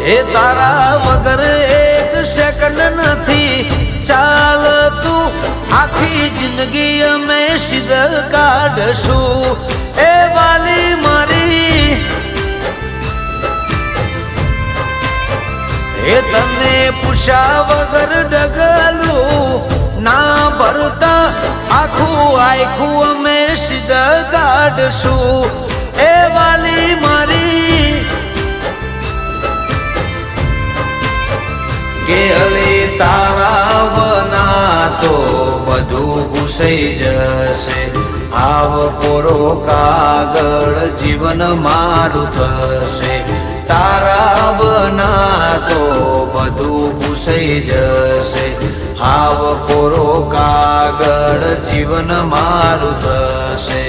એ તારા વગર એક સેકન્ડ નથી ચાલતું, આખી જિંદગી અમે સીધ કાઢશું એ વાલી મારી। એ તને પૂછ્યા વગર ડગલું ના ભરતા, આખું આખું અમે સીધ કાઢશું એ વાલી મારી। કે હવે તારા વના તો બધું ભૂસાઈ જશે, આવ કોરો કાગળ જીવન મારું થશે। તારા વના તો બધું ભૂસાઈ જશે, આવ કોરો કાગળ જીવન મારું થશે।